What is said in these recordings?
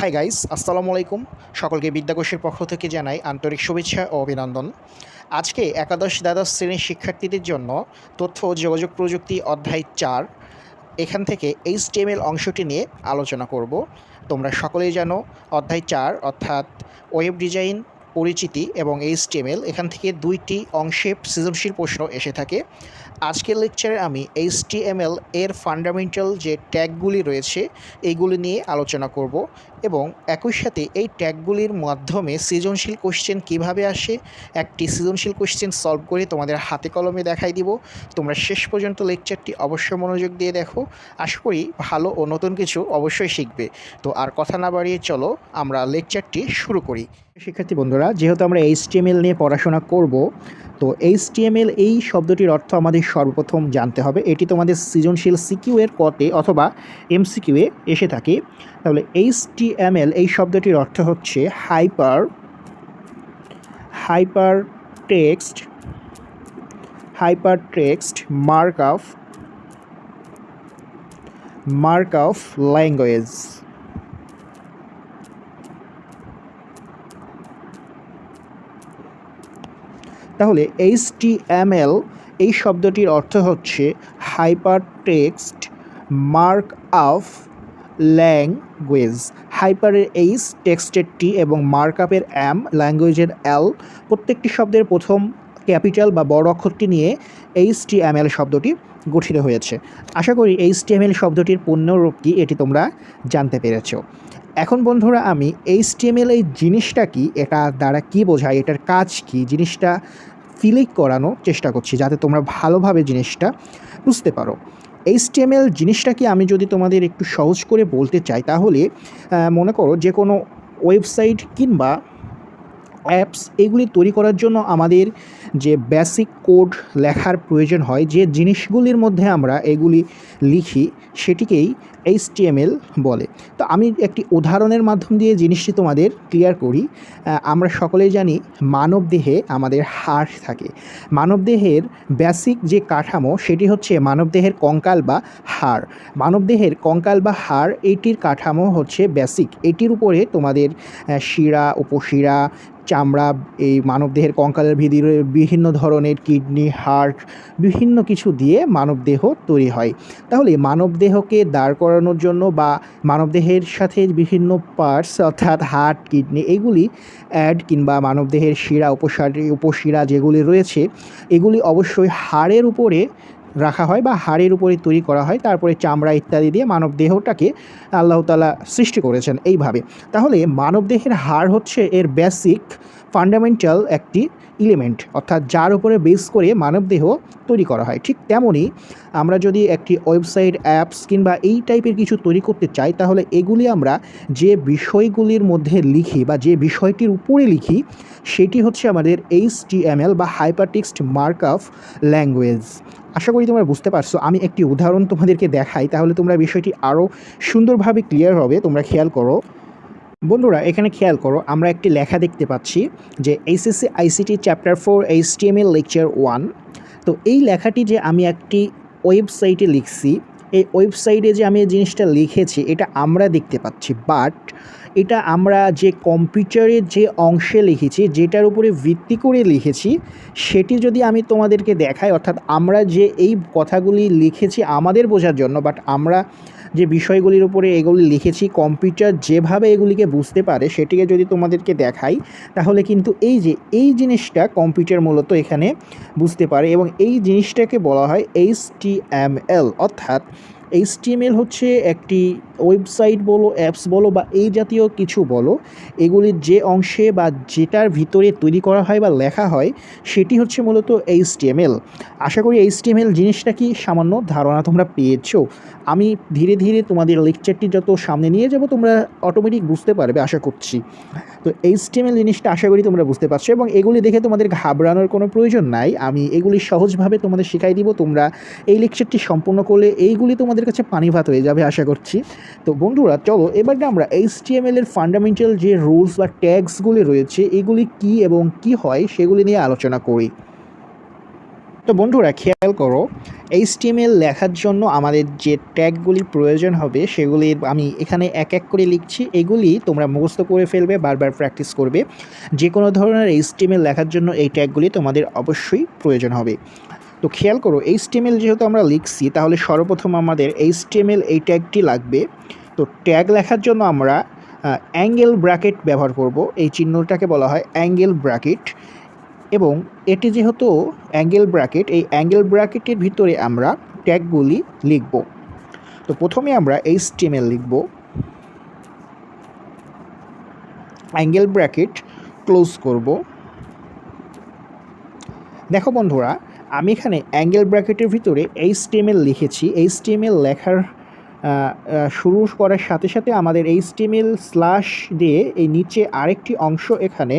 Hi guys, আসসালামু আলাইকুম। সকলকে বিদ্যাকোষের পক্ষ থেকে জানাই আন্তরিক শুভেচ্ছা ও অভিনন্দন। আজকে একাদশ দ্বাদশ শ্রেণীর শিক্ষার্থীদের জন্য তথ্য ও যোগাযোগ প্রযুক্তি অধ্যায় ৪ এখান থেকে HTML অংশটি নিয়ে আলোচনা করব। তোমরা সকলেই জানো অধ্যায় ৪ অর্থাৎ ওয়েব ডিজাইন, পরিচিতি এবং HTML এখান থেকে ২টি অংশে সৃজনশীল প্রশ্ন এসে থাকে। আজকের লেকচারে আমি HTML এর ফান্ডামেন্টাল যে ট্যাগগুলি রয়েছে এইগুলি নিয়ে আলোচনা করব এবং একই সাথে এই ট্যাগগুলির মাধ্যমে সৃজনশীল কোশ্চেন কীভাবে আসে একটি সৃজনশীল কোশ্চেন সলভ করে তোমাদের হাতে কলমে দেখাই দিব। তোমরা শেষ পর্যন্ত লেকচারটি অবশ্যই মনোযোগ দিয়ে দেখো। আশা করি ভালো ও নতুন কিছু অবশ্যই শিখবে। তো আর কথা না বাড়িয়ে চলো আমরা লেকচারটি শুরু করি। শিক্ষার্থী বন্ধুরা, যেহেতু আমরা HTML নিয়ে পড়াশোনা করব, তো HTML এই শব্দটির অর্থ আমাদের সর্বপ্রথম জানতে হবে। এটি তোমাদের সৃজনশীল সিকিউ এর কতে অথবা MCQ এ এসে থাকে। তাহলে HTML এই শব্দটির অর্থ হচ্ছে হাইপার টেক্সট মার্কআপ ল্যাঙ্গুয়েজ। তাহলে HTML এই শব্দটির অর্থ হচ্ছে হাইপার টেক্সট মার্কআপ ল্যাঙ্গুয়েজ। হাইপারের H, টেক্সটের T এবং মার্কআপের M, ল্যাঙ্গুয়েজের L। প্রত্যেকটি শব্দের প্রথম ক্যাপিটাল বা বড় অক্ষরটি নিয়ে HTML শব্দটি গঠিত হয়েছে। আশা করি HTML শব্দটির পূর্ণরূপ কী এটি তোমরা জানতে পেরেছ। এখন বন্ধুরা, আমি HTML এই জিনিসটা কি, এটা দ্বারা কি বোঝায়, এটার কাজ কি, জিনিসটা ফিলিং করানোর চেষ্টা করছি যাতে তোমরা ভালোভাবে জিনিসটা বুঝতে পারো। HTML জিনিসটা কি আমি যদি তোমাদের একটু সহজ করে বলতে চাই, তাহলে মনে করো যে কোনো ওয়েবসাইট কিংবা অ্যাপস এগুলি তৈরি করার জন্য আমাদের যে বেসিক কোড লেখার প্রয়োজন হয়, যে জিনিসগুলির মধ্যে আমরা এগুলি লিখি সেটিকেই HTML বলে। তো আমি একটি উদাহরণের মাধ্যম দিয়ে জিনিসটি তোমাদের ক্লিয়ার করি। আমরা সকলেই জানি মানবদেহে আমাদের হাড় থাকে। মানবদেহের বেসিক যে কাঠামো সেটি হচ্ছে মানবদেহের কঙ্কাল বা হাড়। মানবদেহের কঙ্কাল বা হাড় এটির কাঠামো হচ্ছে বেসিক। এটির উপরে তোমাদের শিরা, উপশিরা, চামড়া, এই মানবদেহের কঙ্কালের ভিতরে বিভিন্ন ধরনের কিডনি, হার্ট, বিভিন্ন কিছু দিয়ে মানবদেহ তৈরি হয়। তাহলে মানবদেহকে দাঁড় করানোর জন্য বা মানবদেহের সাথে বিভিন্ন পার্টস অর্থাৎ হার্ট, কিডনি এগুলি অ্যাড কিংবা মানবদেহের শিরা, উপশিরা যেগুলি রয়েছে এগুলি অবশ্যই হাড়ের উপরে রাখা হয় বা হাড়ের উপরে তৈরি করা হয়। তারপরে চামড়া ইত্যাদি দিয়ে মানবদেহটাকে আল্লাহ তাআলা সৃষ্টি করেছেন এইভাবে। তাহলে মানবদেহের হাড় হচ্ছে এর বেসিক ফান্ডামেন্টাল একটি এলিমেন্ট, অর্থাৎ যার উপরে বেস করে মানবদেহ তৈরি করা হয়। ঠিক তেমনই আমরা যদি একটি ওয়েবসাইট, অ্যাপস কিংবা এই টাইপের কিছু তৈরি করতে চাই, তাহলে এগুলি আমরা যে বিষয়গুলির মধ্যে লিখি বা যে বিষয়টির উপরে লিখি সেটি হচ্ছে আমাদের HTML বা হাইপারটেক্সট মার্কআপ ল্যাঙ্গুয়েজ। আশা করি তোমরা বুঝতে পারছো। আমি একটি উদাহরণ তোমাদেরকে দেখাই, তাহলে তোমরা বিষয়টি আরও সুন্দরভাবে ক্লিয়ার হবে। তোমরা খেয়াল করো বন্ধুরা, এখানে খেয়াল করো, আমরা একটি লেখা দেখতে পাচ্ছি যে SSC ICT chapter 4 HTML lecture 1। তো এই লেখাটি যে আমি একটি ওয়েবসাইটে লিখছি, এই ওয়েবসাইটে যে আমি এই জিনিসটা লিখেছি এটা আমরা দেখতে পাচ্ছি, বাট এটা আমরা যে কম্পিউটারের যে অংশে লিখেছি, যেটার উপরে ভিত্তি করে লিখেছি, সেটি যদি আমি তোমাদেরকে দেখাই, অর্থাৎ আমরা যে এই কথাগুলি লিখেছি আমাদের বোঝার জন্য, বাট আমরা যে বিষয়গুলির উপরে এগুলি লিখেছি কম্পিউটার যেভাবে এগুলিকে বুঝতে পারে সেটিকে যদি তোমাদেরকে দেখাই, তাহলে কিন্তু এই জিনিসটা কম্পিউটার মূলত এখানে বুঝতে পারে এবং এই জিনিসটাকে বলা হয় HTML। অর্থাৎ HTML হচ্ছে একটি ওয়েবসাইট বলো, অ্যাপস বলো বা এই জাতীয় কিছু বলো, এগুলির যে অংশে বা যেটার ভিতরে তৈরি করা হয় বা লেখা হয় সেটি হচ্ছে মূলত HTML। আশা করি HTML জিনিসটা কি সামান্য ধারণা তোমরা পেয়েছো। আমি ধীরে ধীরে তোমাদের লেকচারটি যত সামনে নিয়ে যাব তোমরা অটোমেটিক বুঝতে পারবে আশা করছি। তো HTML জিনিসটা আশা করি তোমরা বুঝতে পারছো এবং এগুলি দেখে তোমাদের ঘাবড়ানোর কোনো প্রয়োজন নাই। আমি এগুলি সহজভাবে তোমাদের শেখাই দিব। তোমরা এই লেকচারটি সম্পূর্ণ করলে এইগুলি তোমাদের কাছে পানি ভাত হয়ে যাবে আশা করছি। তো বন্ধুরা চলো এবার আমরা HTML এর ফান্ডামেন্টাল যে রুলস বা ট্যাগসগুলি রয়েছে এগুলি কি এবং কি হয় সেগুলি নিয়ে আলোচনা করি। তো বন্ধুরা খেয়াল করো, HTML লেখার জন্য আমাদের যে ট্যাগগুলির প্রয়োজন হবে সেগুলির আমি এখানে এক এক করে লিখছি। এগুলি তোমরা মুখস্থ করে ফেলবে, বারবার প্র্যাকটিস করবে। যে কোনো ধরনের HTML লেখার জন্য এই ট্যাগগুলি তোমাদের অবশ্যই প্রয়োজন হবে। তো খেয়াল করো, HTML যেহেতু আমরা লিখছি, তাহলে সর্বপ্রথম আমাদের HTML এই ট্যাগটি লাগবে। তো ট্যাগ লেখার জন্য আমরা অ্যাঙ্গেল ব্র্যাকেট ব্যবহার করব। এই চিহ্নটাকে বলা হয় অ্যাঙ্গেল ব্র্যাকেট, এবং এটি যেহেতু অ্যাঙ্গেল ব্র্যাকেট, এই অ্যাঙ্গেল ব্র্যাকেটের ভিতরে আমরা ট্যাগগুলি লিখব। তো প্রথমে আমরা HTML লিখব, অ্যাঙ্গেল ব্র্যাকেট ক্লোজ করব। দেখো বন্ধুরা, আমি এখানে অ্যাঙ্গেল ব্র্যাকেটের ভিতরে HTML লিখেছি। HTML লেখার শুরু করার সাথে সাথে আমাদের HTML স্ল্যাশ দিয়ে এই নিচে আরেকটি অংশ এখানে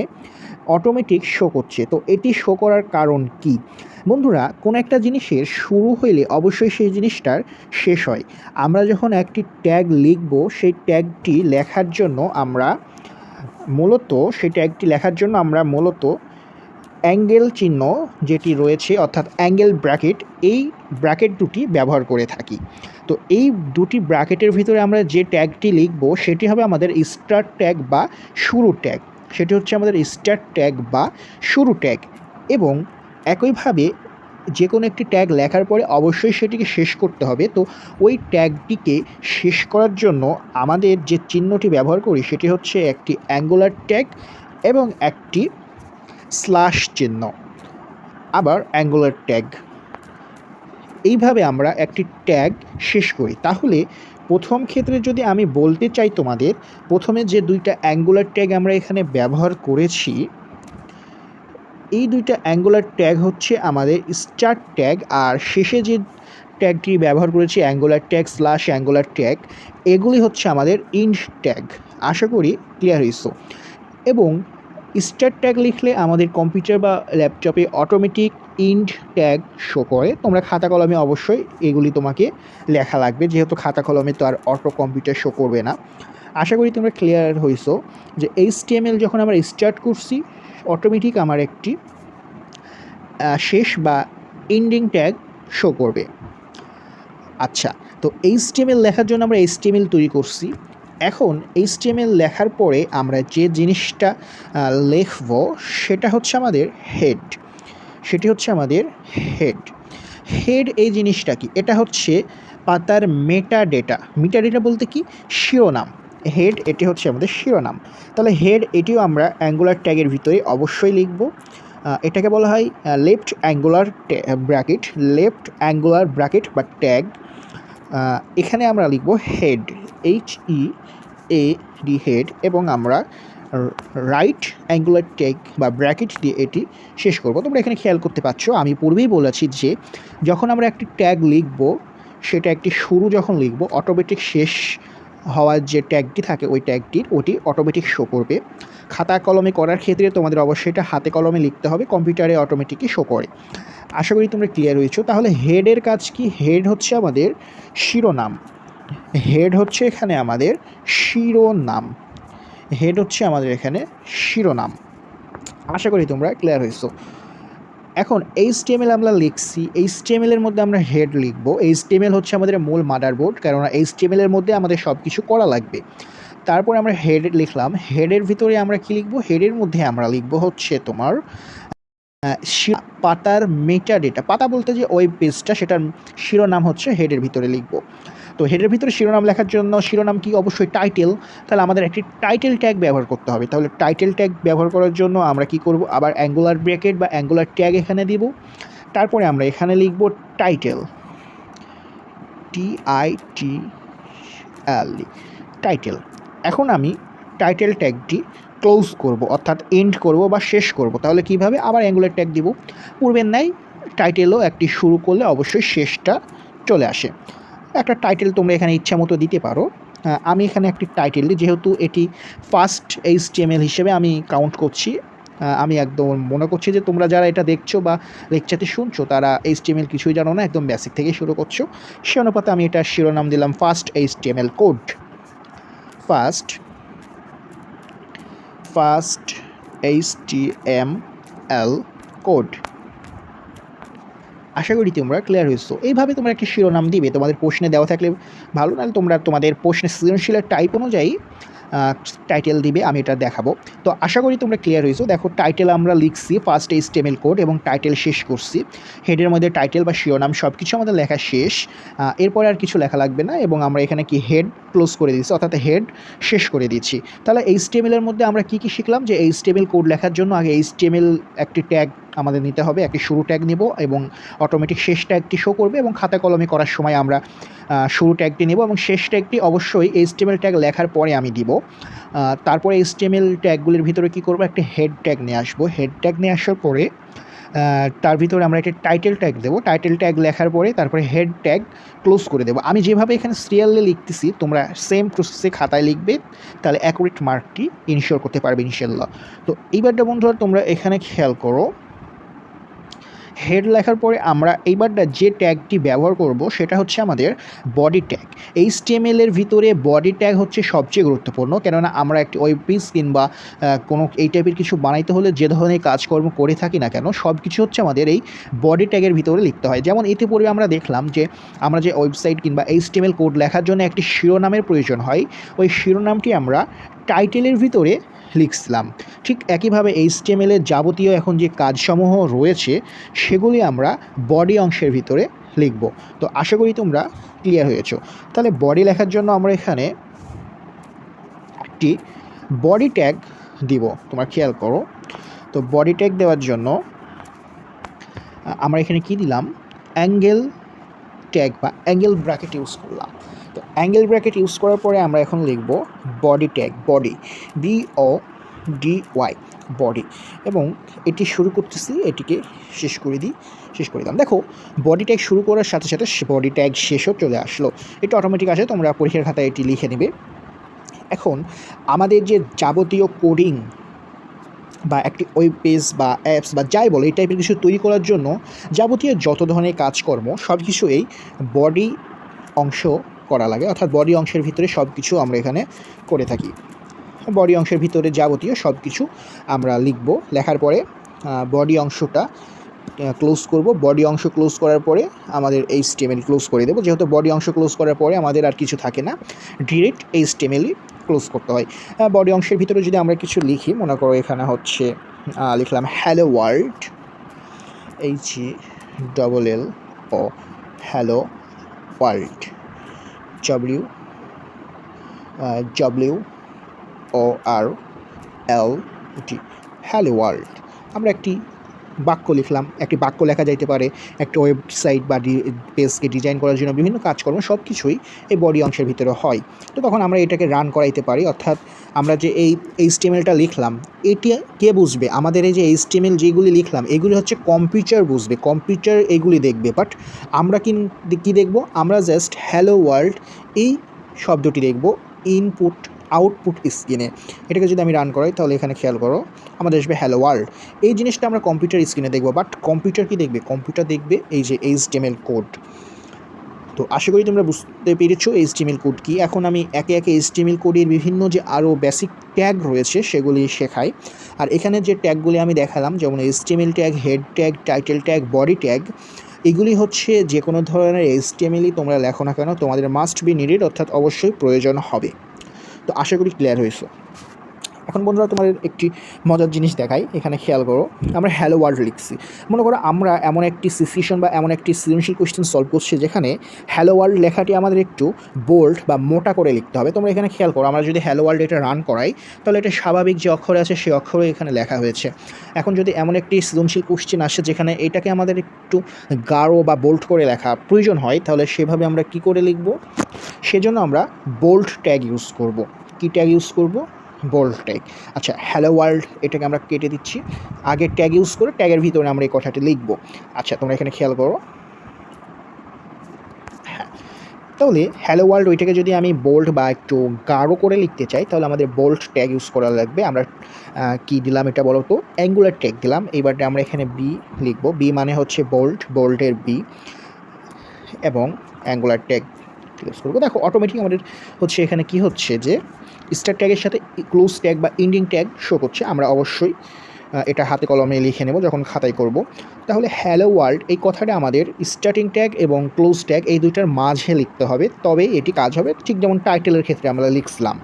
অটোমেটিক শো করছে। তো এটি শো করার কারণ কি? বন্ধুরা, কোনো একটা জিনিসের শুরু হইলে অবশ্যই সেই জিনিসটার শেষ হয়। আমরা যখন একটি ট্যাগ লিখব, সেই ট্যাগটি লেখার জন্য আমরা মূলত অ্যাঙ্গেল চিহ্ন যেটি রয়েছে, অর্থাৎ অ্যাঙ্গেল ব্র্যাকেট, এই ব্র্যাকেট দুটি ব্যবহার করে থাকি। তো এই দুটি ব্র্যাকেটের ভিতরে আমরা যে ট্যাগটি লিখব সেটি হবে আমাদের স্টার্ট ট্যাগ বা শুরু ট্যাগ। সেটি হচ্ছে আমাদের স্টার্ট ট্যাগ বা শুরু ট্যাগ। এবং একইভাবে যে কোনো একটি ট্যাগ লেখার পরে অবশ্যই সেটিকে শেষ করতে হবে। তো ওই ট্যাগটিকে শেষ করার জন্য আমাদের যে চিহ্নটি ব্যবহার করি সেটি হচ্ছে একটি অ্যাঙ্গুলার ট্যাগ এবং একটি স্ল্যাশ চিহ্ন, আবার অ্যাঙ্গুলার ট্যাগ। এইভাবে আমরা একটি ট্যাগ শেষ করি। তাহলে প্রথম ক্ষেত্রে যদি আমি বলতে চাই তোমাদের, প্রথমে যে দুইটা অ্যাঙ্গুলার ট্যাগ আমরা এখানে ব্যবহার করেছি, এই দুইটা অ্যাঙ্গুলার ট্যাগ হচ্ছে আমাদের স্টার্ট ট্যাগ, আর শেষে যে ট্যাগটি ব্যবহার করেছি angular tag slash angular tag, এগুলি হচ্ছে আমাদের ইন্ড ট্যাগ। আশা করি ক্লিয়ার হয়েছে। এবং স্টার্ট ট্যাগ লিখলে আমাদের কম্পিউটার বা ল্যাপটপে অটোমেটিক ইন্ড ট্যাগ শো করে। তোমরা খাতা কলমে অবশ্যই এগুলি তোমাকে লেখা লাগবে, যেহেতু খাতা কলমে তো আর অটো কম্পিউটার শো করবে না। আশা করি তোমরা ক্লিয়ার হয়েছো যে HTML যখন আমরা স্টার্ট করছি, অটোমেটিক আমার একটি শেষ বা এন্ডিং ট্যাগ শো করবে। আচ্ছা, তো HTML লেখার জন্য আমরা HTML তৈরি করছি। এখন HTML লেখার পরে আমরা যে জিনিসটা লিখব সেটা হচ্ছে আমাদের হেড। হেড এই জিনিসটা কি? এটা হচ্ছে পাতার মেটাডেটা বলতে কি? শিরোনাম। হেড এটি হচ্ছে আমাদের শিরোনাম। তাহলে হেড এটিও আমরা অ্যাঙ্গুলার ট্যাগের ভিতরে অবশ্যই লিখব। এটাকে বলা হয় লেফট অ্যাঙ্গুলার ব্র্যাকেট বা ট্যাগ। এখানে আমরা লিখব হেড, HEAD হেড, এবং আমরা রাইট অ্যাঙ্গুলার ট্যাগ বা ব্র্যাকেট দিয়ে এটি শেষ করব। তোমরা এখানে খেয়াল করতে পারছো, আমি পূর্বেই বলেছি যে যখন আমরা একটি ট্যাগ লিখব, সেটা একটি শুরু যখন লিখব, অটোমেটিক শেষ হওয়ার যে ট্যাগটি থাকে ওটি অটোমেটিক শো করবে। খাতা কলমে করার ক্ষেত্রে তোমাদের অবশ্যই এটা হাতে কলমে লিখতে হবে, কম্পিউটারে অটোমেটিকই শো করে। আশা করি তোমরা ক্লিয়ার হয়েছো। তাহলে হেডের কাজ কি? হেড হচ্ছে আমাদের শিরোনাম। এখানে আমাদের শিরোনাম। আশা করি তোমরা ক্লিয়ার হয়েছো। এখন HTML আমরা লিখছি, HTML এর মধ্যে আমরা হেড লিখব। HTML হচ্ছে আমাদের মূল মাদারবোর্ড, কেননা HTML এর মধ্যে আমাদের সব কিছু করা লাগবে। তারপরে আমরা হেড লিখলাম। হেডের ভিতরে আমরা কি লিখব? হেডের মধ্যে আমরা লিখব হচ্ছে তোমার পাতার মেটাডেটা। পাতা বলতে যে ওয়েব পেজটা, সেটার শিরোনাম হচ্ছে হেডের ভিতরে লিখব। তো হেডের ভিতরে শিরোনাম লেখার জন্য শিরোনাম কি? অবশ্যই টাইটেল। তাহলে আমাদের একটি টাইটেল ট্যাগ ব্যবহার করতে হবে। তাহলে টাইটেল ট্যাগ ব্যবহার করার জন্য আমরা কি করব? আবার অ্যাঙ্গুলার ব্র্যাকেট বা অ্যাঙ্গুলার ট্যাগ এখানে দিব। তারপরে আমরা এখানে লিখব টাইটেল, টাইটেল। এখন আমি টাইটেল ট্যাগটি ক্লোজ করব, অর্থাৎ এন্ড করব বা শেষ করব। তাহলে কিভাবে? আবার অ্যাঙ্গুলার ট্যাগ দিব। পূর্বের ন্যায় টাইটেলও একটি শুরু করলে অবশ্যই শেষটা চলে আসে। একটা টাইটেল তোমরা এখানে ইচ্ছা মতো দিতে পারো। আমি এখানে একটি টাইটেল দিই, যেহেতু এটি ফার্স্ট HTML হিসেবে আমি কাউন্ট করছি। আমি একদম মনে করছি যে তোমরা যারা এটা দেখছো বা লেকচারটি শুনছো তারা HTML কিছুই জানো না, একদম বেসিক থেকে শুরু করছো। সে অনুপাতে আমি এটা শিরোনাম দিলাম first HTML code. First HTML code. আশা করি তোমরা ক্লিয়ার হয়েছো। এইভাবে তোমরা একটি শিরোনাম দিবে, তোমাদের প্রশ্নে দেওয়া থাকলে ভালো, নাহলে তোমরা তোমাদের প্রশ্নের সৃজনশীলের টাইপ অনুযায়ী টাইটেল দিবে, আমি এটা দেখাবো। তো আশা করি তোমরা ক্লিয়ার হয়েছো। দেখো টাইটেল আমরা লিখছি, ফার্স্ট HTML কোড এবং টাইটেল শেষ করছি। হেডের মধ্যে টাইটেল বা শিরোনাম সব কিছু আমাদের লেখা শেষ। এরপরে আর কিছু লেখা লাগবে না, এবং আমরা এখানে কি হেড ক্লোজ করে দিচ্ছি, অর্থাৎ হেড শেষ করে দিচ্ছি। তাহলে HTML এর মধ্যে আমরা কী শিখলাম, যে HTML কোড লেখার জন্য আগে HTML একটি ট্যাগ আমাদের নিতে হবে, একটি শুরু ট্যাগ নিব এবং অটোমেটিক শেষ ট্যাগটি শো করবে, এবং খাতা কলমে করার সময় আমরা শুরু ট্যাগটি নেব এবং শেষ ট্যাগটি অবশ্যই HTML ট্যাগ লেখার পরে আমি দিব। তারপরে HTML ট্যাগগুলির ভিতরে কী করবো, একটা হেড ট্যাগ নিয়ে আসবো। হেড ট্যাগ নিয়ে আসার পরে তার ভিতরে আমরা একটা টাইটেল ট্যাগ দেবো। টাইটেল ট্যাগ লেখার পরে তারপরে হেড ট্যাগ ক্লোজ করে দেবো। আমি যেভাবে এখানে সিরিয়ালে লিখতেছি তোমরা সেম প্রসেসে খাতায় লিখবে, তাহলে অ্যাকুরেট মার্কটি ইনশিওর করতে পারবে ইনশাল্লাহ। তো এইবারটা বন্ধুরা তোমরা এখানে খেয়াল করো, হেড লেখার পরে আমরা এইবারটা যে ট্যাগটি ব্যবহার করব সেটা হচ্ছে আমাদের বডি ট্যাগ। HTML এর ভিতরে বডি ট্যাগ হচ্ছে সবচেয়ে গুরুত্বপূর্ণ, কেননা আমরা একটি ওয়েব পেজ কিংবা কোনো এই টাইপের কিছু বানাইতে হলে যে ধরনের কাজকর্ম করে থাকি না কেন, সব কিছু হচ্ছে আমাদের এই বডি ট্যাগের ভিতরে লিখতে হয়। যেমন এতে পূর্বে আমরা দেখলাম যে আমরা যে ওয়েবসাইট কিংবা HTML কোড লেখার জন্য একটি শিরোনামের প্রয়োজন হয়, ওই শিরোনামটি আমরা টাইটেলের ভিতরে লিখছিলাম। ঠিক একইভাবে HTML এর যাবতীয় এখন যে কাজসমূহ রয়েছে সেগুলি আমরা বডি অংশের ভিতরে লিখব। তো আশা করি তোমরা ক্লিয়ার হয়েছো। তাহলে বডি লেখার জন্য আমরা এখানে একটি বডি ট্যাগ দিব, তোমরা খেয়াল করো। তো বডি ট্যাগ দেওয়ার জন্য আমরা এখানে কি দিলাম, অ্যাঙ্গেল ট্যাগ বা অ্যাঙ্গেল ব্র্যাকেট ইউজ করলাম। তো অ্যাঙ্গেল ব্র্যাকেট ইউজ করার পরে আমরা এখন লিখব body tag, body BODY body, এবং এটি শুরু করতেছি, এটিকে শেষ করে দিলাম। দেখো বডি ট্যাগ শুরু করার সাথে সাথে বডি ট্যাগ শেষও চলে আসলো। এটা অটোমেটিক আসে, তোমরা পরীক্ষার খাতায় এটি লিখে নেবে। এখন আমাদের যে যাবতীয় কোডিং বা একটি ওয়েব পেজ বা অ্যাপস বা যাই বলো এই টাইপের কিছু তৈরি করার জন্য যাবতীয় যত ধরনের কাজকর্ম সব কিছু এই বডি অংশ করা লাগে, অর্থাৎ বডি অংশের ভিতরে সব কিছু আমরা এখানে করে থাকি। বডি অংশের ভিতরে যাবতীয় সব কিছু আমরা লিখব। লেখার পরে বডি অংশটা ক্লোজ করব। বডি অংশ ক্লোজ করার পরে আমাদের HTML ক্লোজ করে দেবো। যেহেতু বডি অংশ ক্লোজ করার পরে আমাদের আর কিছু থাকে না, ডিরেক্ট HTML-ই ক্লোজ করতে হয়। বডি অংশের ভিতরে যদি আমরা কিছু লিখি, মনে করো এখানে হচ্ছে লিখলাম hello world, HELLO hello world, WORLD hello world. আমরা একটি বাক্য লিখলাম। একটি বাক্য লেখা যাইতে পারে, একটা ওয়েবসাইট বা পেজকে ডিজাইন করার জন্য বিভিন্ন কাজকর্ম সব কিছুই এই বডি অংশের ভিতরে হয়। তো তখন আমরা এটাকে রান করাইতে পারি, অর্থাৎ আমরা যে এই HTML-টা লিখলাম এটি কে বুঝবে, আমাদের এই যে HTML যেগুলি লিখলাম এগুলি হচ্ছে কম্পিউটার বুঝবে, কম্পিউটার এগুলি দেখবে। বাট আমরা কি দেখব, আমরা জাস্ট হ্যালো ওয়ার্ল্ড এই শব্দটি দেখব ইনপুট আউটপুট স্ক্রিনে। এটাকে যদি আমি রান করাই তাহলে এখানে খেয়াল করো আমাদের আসবে হ্যালো ওয়ার্ল্ড। এই জিনিসটা আমরা কম্পিউটার স্ক্রিনে দেখব, বাট কম্পিউটার কি দেখবে, কম্পিউটার দেখবে এই যে HTML কোড। তো আশা করি তোমরা বুঝতে পেরেছো HTML কোড কি। এখন আমি একে একে HTML কোডের বিভিন্ন যে আরও বেসিক ট্যাগ রয়েছে সেগুলি শেখাই। আর এখানে যে ট্যাগগুলি আমি দেখালাম, যেমন HTML tag, head tag, title tag, body tag, এগুলি হচ্ছে যে কোনো ধরনের HTML-ই তোমরা লেখো না কেন তোমাদের মাস্ট বি নিডেড, অর্থাৎ অবশ্যই প্রয়োজন হবে। তো আশা করি ক্লিয়ার হয়েছে। এখন বন্ধুরা তোমাদের একটি মজার জিনিস দেখাই, এখানে খেয়াল করো। আমরা হ্যালো ওয়ার্ল্ড লিখছি, মনে করো আমরা এমন একটি সিচুয়েশন বা এমন একটি সৃজনশীল কোয়েশ্চেন সলভ করছি যেখানে হ্যালো ওয়ার্ল্ড লেখাটি আমাদের একটু বোল্ড বা মোটা করে লিখতে হবে। তোমরা এখানে খেয়াল করো, আমরা যদি হ্যালো ওয়ার্ল্ড এটা রান করাই তাহলে এটা স্বাভাবিক যে অক্ষরে আছে সেই অক্ষরে এখানে লেখা হয়েছে। এখন যদি এমন একটি সৃজনশীল কোয়েশ্চেন আসে যেখানে এটাকে আমাদের একটু গাঢ় বা বোল্ড করে লেখা প্রয়োজন হয়, তাহলে সেভাবে আমরা কি করে লিখব, সেজন্য আমরা বোল্ড ট্যাগ ইউজ করব। কি ট্যাগ ইউজ করব, বোল্ড ট্যাগ। আচ্ছা, হ্যালো ওয়ার্ল্ড এটাকে আমরা কেটে দিচ্ছি, আগে ট্যাগ ইউজ করে ট্যাগের ভিতরে আমরা এই কথাটি লিখব। আচ্ছা, তোমরা এখানে খেয়াল করো, হ্যাঁ, তাহলে হ্যালো ওয়ার্ল্ড ওইটাকে যদি আমি বোল্ড বা একটু গাঢ় করে লিখতে চাই তাহলে আমাদের বোল্ড ট্যাগ ইউজ করা লাগবে। আমরা কি দিলাম এটা বলো তো, অ্যাঙ্গুলার ট্যাগ দিলাম। এইবারটা আমরা এখানে বি লিখব, বি মানে হচ্ছে বোল্ড, বোল্ডের বি, এবং অ্যাঙ্গুলার ট্যাগ ইউজ করবো। দেখো অটোমেটিক আমাদের হচ্ছে এখানে কি হচ্ছে যে স্টার ট্যাগের সাথে ক্লোজ ট্যাগ বা এন্ডিং ট্যাগ শো করছে। আমরা অবশ্যই এটা হাতে কলমে লিখে নেব যখন খাতায় করব। তাহলে হ্যালো ওয়ার্ল্ড এই কথাটা আমাদের স্টার্টিং ট্যাগ এবং ক্লোজ ট্যাগ এই দুইটার মাঝে লিখতে হবে, তবেই এটি কাজ হবে, ঠিক যেমন টাইটেলের ক্ষেত্রে আমরা লিখছিলাম।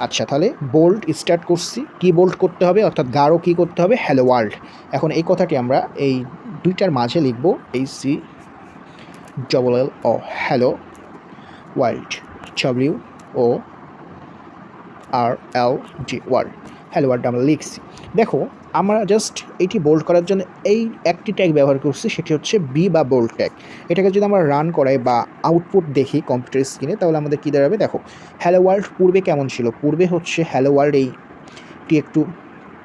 আচ্ছা, তাহলে বোল্ড স্টার্ট করছি, কি বোল্ড করতে হবে অর্থাৎ গাঢ় কী করতে হবে, হ্যালো ওয়ার্ল্ড। এখন এই কথাটি আমরা এই দুইটার মাঝে লিখব, HCLL hello world, WORLD world, hello world আমরা লিখছি। দেখো আমরা জাস্ট এটি বোল্ড করার জন্য এই একটি ট্যাগ ব্যবহার করছি, সেটি হচ্ছে বি বা বোল্ড ট্যাগ। এটাকে যদি আমরা রান করাই বা আউটপুট দেখি কম্পিউটার স্ক্রিনে, তাহলে আমাদের কী দাঁড়াবে, দেখো হ্যালো ওয়ার্ল্ড পূর্বে কেমন ছিল, পূর্বে হচ্ছে হ্যালো ওয়ার্ল্ড এইটি একটু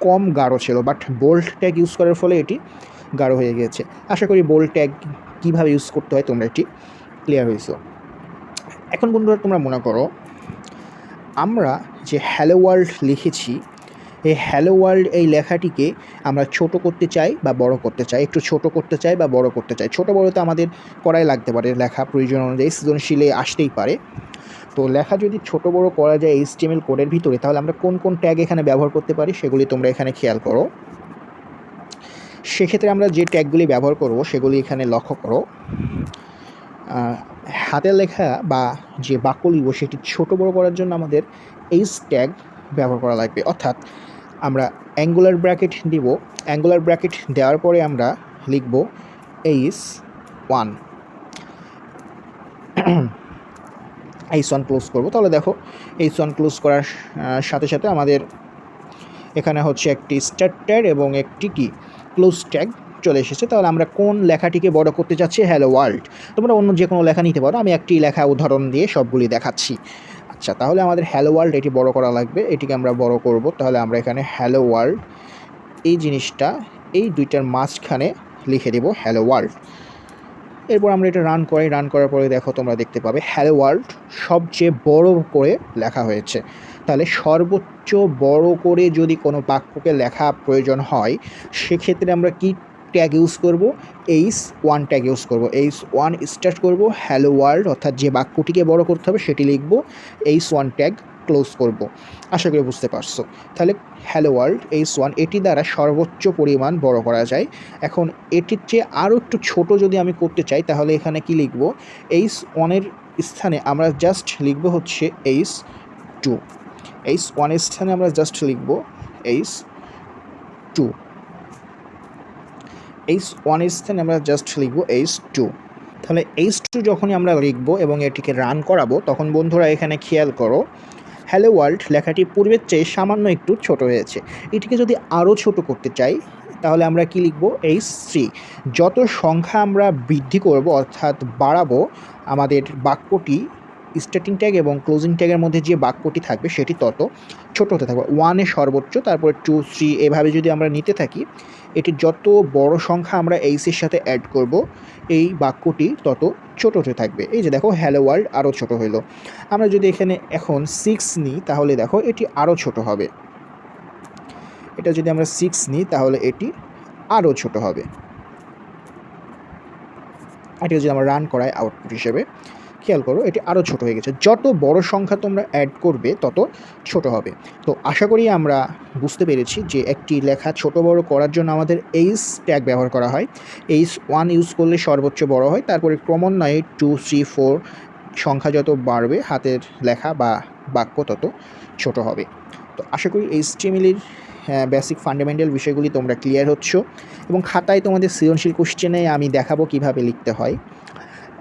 কম গাঢ় ছিল, বাট বোল্ড ট্যাগ ইউজ করার ফলে এটি গাঢ় হয়ে গিয়েছে। আশা করি বোল্ড ট্যাগ কীভাবে ইউজ করতে হয় তোমরা এটি ক্লিয়ার হয়েছো। এখন বন্ধুরা তোমরা মনে করো আমরা যে হ্যালো ওয়ার্ল্ড লিখেছি, এই হ্যালো ওয়ার্ল্ড এই লেখাটিকে আমরা ছোট করতে চাই বা বড় করতে চাই, একটু ছোট করতে চাই বা বড় করতে চাই। ছোট বড় তো আমাদের করাই লাগতে পারে, লেখা প্রয়োজন অনুযায়ী সৃজনশীলে আসতেই পারে। তো লেখা যদি ছোট বড় করা যায় HTML কোডের ভিতরে, তাহলে আমরা কোন কোন ট্যাগ এখানে ব্যবহার করতে পারি সেগুলি তোমরা এখানে খেয়াল করো। সেক্ষেত্রে আমরা যে ট্যাগগুলি ব্যবহার করব সেগুলি এখানে লক্ষ্য করো। হাতের লেখা বা যে বাক্য লিখব সেটি ছোট বড় করার জন্য আমাদের এইচ ট্যাগ ব্যবহার করা লাগবে, অর্থাৎ আমরা অ্যাঙ্গুলার ব্র্যাকেট দিব। অ্যাঙ্গুলার ব্র্যাকেট দেওয়ার পরে আমরা লিখব H1 H1 ক্লোজ করব। তাহলে দেখো H1 ক্লোজ করার সাথে সাথে আমাদের এখানে হচ্ছে একটি স্টার্ট ট্যাগ এবং একটি কি ক্লোজ ট্যাগ চলে এসেছে। তাহলে আমরা কোন লেখাটিকে বড় করতে চাচ্ছি, হ্যালো ওয়ার্ল্ড। তোমরা অন্য যে কোনো লেখা নিতে পারো, আমি একটি লেখা উদাহরণ দিয়ে সবগুলি দেখাচ্ছি। আচ্ছা, তাহলে আমাদের হ্যালো ওয়ার্ল্ড এটি বড় করা লাগবে, এটিকে আমরা বড় করব। তাহলে আমরা এখানে হ্যালো ওয়ার্ল্ড এই জিনিসটা এই দুইটার মাঝখানে লিখে দেব হ্যালো ওয়ার্ল্ড। এরপর আমরা এটা রান করি, রান করার পরে দেখো তোমরা দেখতে পাবে হ্যালো ওয়ার্ল্ড সবচেয়ে বড় করে লেখা হয়েছে। তাহলে সর্বোচ্চ বড় করে যদি কোনো বাক্যকে লেখা প্রয়োজন হয়, সেক্ষেত্রে আমরা কি ট্যাগ ইউজ করব, H1 ট্যাগ ইউজ করব। H1 স্টার্ট করব, হ্যালো ওয়ার্ল্ড অর্থাৎ যে বাক্যটিকে বড় করতে হবে সেটি লিখব, H1 ট্যাগ ক্লোজ করব। আশা করি বুঝতে পারছো। তাহলে হ্যালো ওয়ার্ল্ড H1 এটি দ্বারা সর্বোচ্চ পরিমাণ বড় করা যায়। এখন এটির চেয়ে আরও একটু ছোট যদি আমি করতে চাই, তাহলে এখানে কি লিখব, H1 এর স্থানে আমরা জাস্ট লিখব হচ্ছে H2। H1 এর স্থানে আমরা জাস্ট লিখব H2। H1 এর স্থানে আমরা জাস্ট লিখব H2। তাহলে H2 যখনই আমরা লিখব এবং এটিকে রান করাবো, তখন বন্ধুরা এখানে খেয়াল করো হ্যালো ওয়ার্ল্ড লেখাটি পূর্বের চেয়ে সামান্য একটু ছোট হয়েছে। এটিকে যদি আরও ছোট করতে চাই, তাহলে আমরা কি লিখব, H3। যত সংখ্যা আমরা বৃদ্ধি করব অর্থাৎ বাড়াবো, আমাদের বাক্যটি স্টার্টিং ট্যাগ এবং ক্লোজিং ট্যাগের মধ্যে যে বাক্যটি থাকবে সেটি তত ছোট হতে থাকবে। 1 সর্বোচ্চ, তারপরে 2, 3 এভাবে যদি আমরা নিতে থাকি, এটির যত বড় সংখ্যা আমরা এইচের সাথে অ্যাড করব, এই বাক্যটি তত ছোট হতে থাকবে। এই যে দেখো হ্যালো ওয়ার্ল্ড আরও ছোট হইলো। আমরা যদি এখানে এখন 6 নিই, তাহলে দেখো এটি আরও ছোট হবে। এটা যদি আমরা 6 নিই, তাহলে এটি আরও ছোট হবে। এটি যদি আমরা রান করাই আউটপুট হিসেবে, খেয়াল করো এটি আরও ছোট হয়ে গেছে। যত বড় সংখ্যা তোমরা অ্যাড করবে তত ছোট হবে। তো আশা করি আমরা বুঝতে পেরেছি যে একটি লেখা ছোট বড় করার জন্য আমাদের H ট্যাগ ব্যবহার করা হয়। H1 ইউজ করলে সর্বোচ্চ বড় হয়, তারপরে ক্রমান্বয়ে 2, 3, 4 সংখ্যা যত বাড়বে হাতের লেখা বা বাক্য তত ছোট হবে। তো আশা করি HTML-এর বেসিক ফান্ডামেন্টাল বিষয়গুলি তোমরা ক্লিয়ার হচ্ছ, এবং খাতায় তোমাদের সৃজনশীল কোশ্চেনে আমি দেখাবো কিভাবে লিখতে হয়।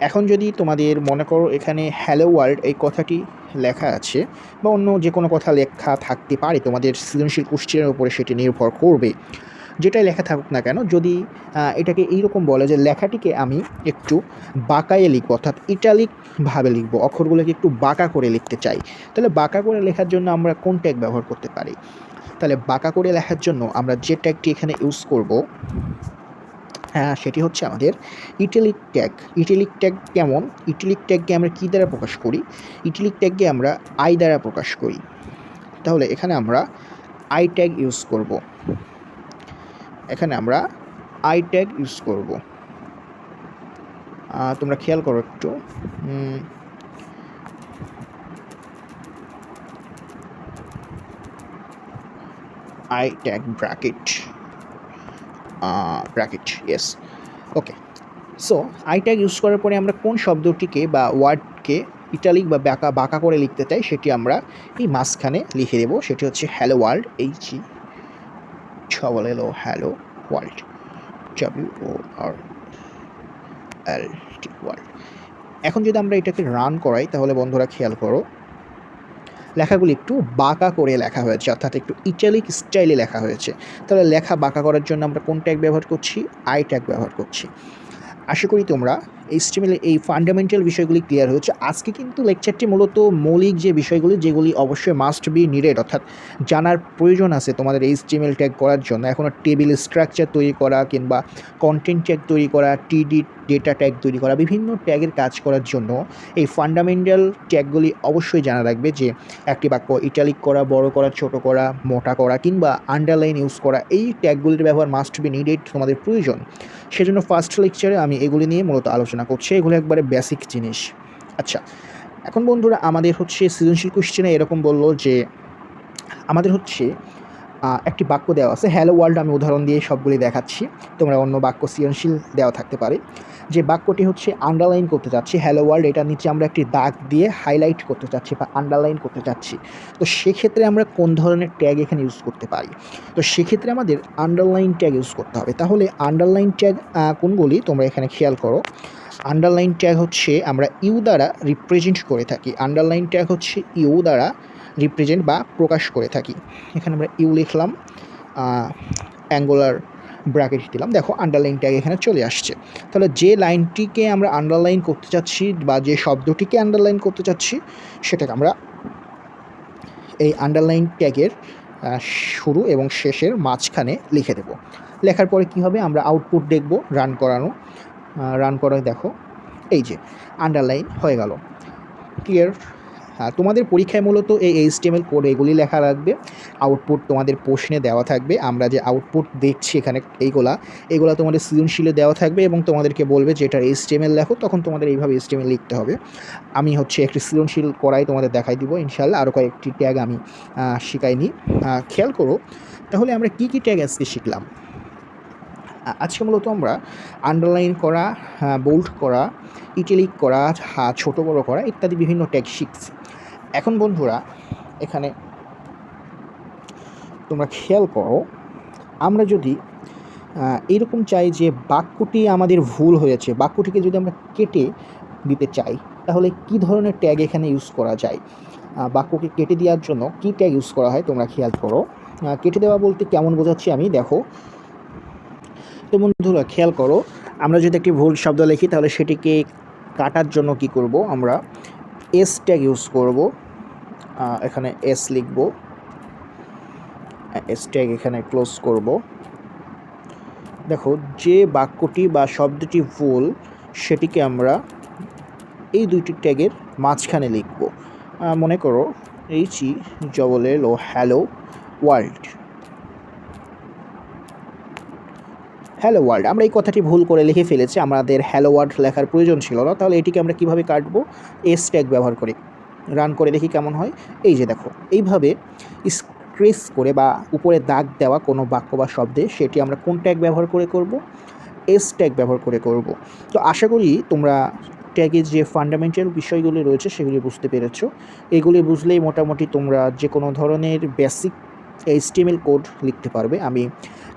এখন যদি তোমাদের মনে করো এখানে হ্যালো ওয়ার্ল্ড এই কথাটি লেখা আছে, বা অন্য যে কোনো কথা লেখা থাকতে পারে, তোমাদের সৃজনশীল কোশ্চেনের উপরে সেটি নির্ভর করবে। যেটাই লেখা থাকুক না কেন, যদি এটাকে এইরকম বলে যে লেখাটিকে আমি একটু বাঁকায়ে লিখব, অর্থাৎ ইটালিকভাবে লিখব, অক্ষরগুলোকে একটু বাঁকা করে লিখতে চাই, তাহলে বাঁকা করে লেখার জন্য আমরা কোন ট্যাগ ব্যবহার করতে পারি? তাহলে বাঁকা করে লেখার জন্য আমরা যে ট্যাগটি এখানে ইউজ করব, সেটি হচ্ছে আমাদের ইটালিক ট্যাগ। ইটালিক ট্যাগ কেমন? ইটালিক ট্যাগকে আমরা কী দ্বারা প্রকাশ করি? ইটালিক ট্যাগকে আমরা আই দ্বারা প্রকাশ করি। তাহলে এখানে আমরা আই ট্যাগ ইউজ করব। এখানে আমরা আই ট্যাগ ইউজ করব। তোমরা খেয়াল করো একটু, I tag bracket bracket, yes. Okay, so I tag use করার পরে আমরা কোন শব্দটিকে বা ওয়ার্ডকে ইটালিক বা বাঁকা করে লিখতে চাই সেটি আমরা এই মাঝখানে লিখে দেবো। সেটি হচ্ছে hello world, HE hello world, WORLD world. এখন যদি আমরা এটাকে রান করাই তাহলে বন্ধুরা খেয়াল করো, লেখাগুলি একটু বাঁকা করে লেখা হয়েছে, অর্থাৎ একটু ইটালিক স্টাইলে লেখা হয়েছে। তাহলে লেখা বাঁকা করার জন্য আমরা কোন ট্যাগ ব্যবহার করছি? আই ট্যাগ ব্যবহার করছি। আশা করি তোমরা HTML এই ফান্ডামেন্টাল বিষয়গুলি ক্লিয়ার হয়েছে। আজকে কিন্তু লেকচারটি মূলত মৌলিক যে বিষয়গুলি, যেগুলি অবশ্যই মাস্ট বি নিডেড, অর্থাৎ জানার প্রয়োজন আছে তোমাদের HTML ট্যাগ করার জন্য। এখনও টেবিল স্ট্রাকচার তৈরি করা কিংবা কন্টেন্ট ট্যাগ তৈরি করা, TD ডেটা ট্যাগ তৈরি করা, বিভিন্ন ট্যাগের কাজ করার জন্য এই ফান্ডামেন্টাল ট্যাগগুলি অবশ্যই জানা রাখবে, যে একটি বাক্য ইটালিক করা, বড় করা, ছোট করা, মোটা করা কিংবা আন্ডারলাইন ইউজ করা, এই ট্যাগগুলির ব্যবহার মাস্ট বি নিডেড, তোমাদের প্রয়োজন। সেজন্য ফার্স্ট লেকচারে আমি এগুলি নিয়ে মূলত আলোচনা করছি। এগুলো একবারে বেসিক জিনিস। আচ্ছা, এখন বন্ধুরা আমাদের হচ্ছে সৃজনশীল কোশ্চেনে এরকম বললো যে আমাদের হচ্ছে একটি বাক্য দেওয়া আছে, হ্যালো ওয়ার্ল্ড, আমি উদাহরণ দিয়ে সবগুলি দেখাচ্ছি, তোমরা অন্য বাক্য সৃজনশীল দেওয়া থাকতে পারে। যে বাক্যটি হচ্ছে আন্ডারলাইন করতে চাচ্ছি, হ্যালো ওয়ার্ল্ড, এটার নিচে আমরা একটি দাগ দিয়ে হাইলাইট করতে চাচ্ছি বা আন্ডারলাইন করতে চাচ্ছি। তো সেক্ষেত্রে আমরা কোন ধরনের ট্যাগ এখানে ইউজ করতে পারি? তো সেক্ষেত্রে আমাদের আন্ডারলাইন ট্যাগ ইউজ করতে হবে। তাহলে আন্ডারলাইন ট্যাগ কোনগুলি তোমরা এখানে খেয়াল করো। আন্ডারলাইন ট্যাগ হচ্ছে আমরা ইউ দ্বারা রিপ্রেজেন্ট করে থাকি। আন্ডারলাইন ট্যাগ হচ্ছে ইউ দ্বারা রিপ্রেজেন্ট বা প্রকাশ করে থাকি। এখানে আমরা ইউ লিখলাম, অ্যাঙ্গুলার ব্র্যাকেট দিলাম, দেখো আন্ডারলাইন ট্যাগ এখানে চলে আসছে। তাহলে যে লাইনটিকে আমরা আন্ডারলাইন করতে চাচ্ছি বা যে শব্দটিকে আন্ডারলাইন করতে চাচ্ছি সেটাকে আমরা এই আন্ডারলাইন ট্যাগের শুরু এবং শেষের মাঝখানে লিখে দেব। লেখার পরে কি হবে, আমরা আউটপুট দেখব, রান করে দেখো এই যে আন্ডারলাইন হয়ে গেল। ক্লিয়ার? তোমাদের পরীক্ষায় মূলত এই HTML কোড এগুলি লেখা রাখবে, আউটপুট তোমাদের প্রশ্নে দেওয়া থাকবে। আমরা যে আউটপুট দেখছি এখানে এইগুলা তোমাদের সৃজনশীলে দেওয়া থাকবে এবং তোমাদেরকে বলবে যে এটার HTML লেখো, তখন তোমাদের এইভাবে HTML লিখতে হবে। আমি হচ্ছে একটি সৃজনশীল করাই তোমাদের দেখাই দিব ইনশাআল্লাহ, আরও কয়েকটি ট্যাগ আমি শিখাইনি। খেয়াল করো তাহলে আমরা কী ট্যাগ আজকে শিখলাম। আজকে মূলত আমরা আন্ডারলাইন করা, বোল্ড করা, ইটালিক করা, ছোট বড় করা ইত্যাদি বিভিন্ন ট্যাগ শিখছি। এখন বন্ধুরা এখানে তোমরা খেয়াল করো, আমরা যদি এরকম চাই যে বাক্যটি আমাদের ভুল হয়েছে, বাক্যটিকে যদি আমরা কেটে দিতে চাই তাহলে কি ধরনের ট্যাগ এখানে ইউজ করা যায়? বাক্যকে কেটে দেওয়ার জন্য কী ট্যাগ ইউজ করা হয় তোমরা খেয়াল করো। কেটে দেওয়া বলতে কেমন বোঝাচ্ছি আমি, দেখো। তো বন্ধুরা খেয়াল করো, আমরা যদি একটি ভুল শব্দ লিখি তাহলে সেটিকে কাটার জন্য কি করব, আমরা এস ট্যাগ ইউজ করব। এখানে এস লিখব, এস ট্যাগ এখানে ক্লোজ করব। দেখো যে বাক্যটি বা শব্দটি ভুল সেটিকে আমরা এই দুইটি ট্যাগের মাঝখানে লিখব। মনে করো HE hello world, hello world, আমরা এই কথাটি ভুল করে লিখে ফেলেছি, আমাদের হ্যালো ওয়ার্ল্ড লেখার প্রয়োজন ছিল না। তাহলে এটিকে আমরা কীভাবে কাটবো? এস ট্যাগ ব্যবহার করে। রান করে দেখি কেমন হয়। এই যে দেখো, এইভাবে স্ক্রেচ করে বা উপরে দাগ দেওয়া কোনো বাক্য বা শব্দে সেটি আমরা কোন ট্যাগ ব্যবহার করে করব? এস ট্যাগ ব্যবহার করে করব। তো আশা করি তোমরা ট্যাগের যে ফান্ডামেন্টাল বিষয়গুলি রয়েছে সেগুলি বুঝতে পেরেছো। এগুলি বুঝলেই মোটামুটি তোমরা যে কোনো ধরনের বেসিক HTML কোড লিখতে পারবে। আমি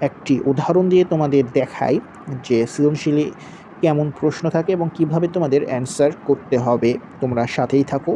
একটি উদাহরণ দিয়ে তোমাদের দেখাই যে সৃজনশীলে কেমন প্রশ্ন থাকে এবং কিভাবে তোমাদের অ্যান্সার করতে হবে। তোমরা সাথেই থাকো।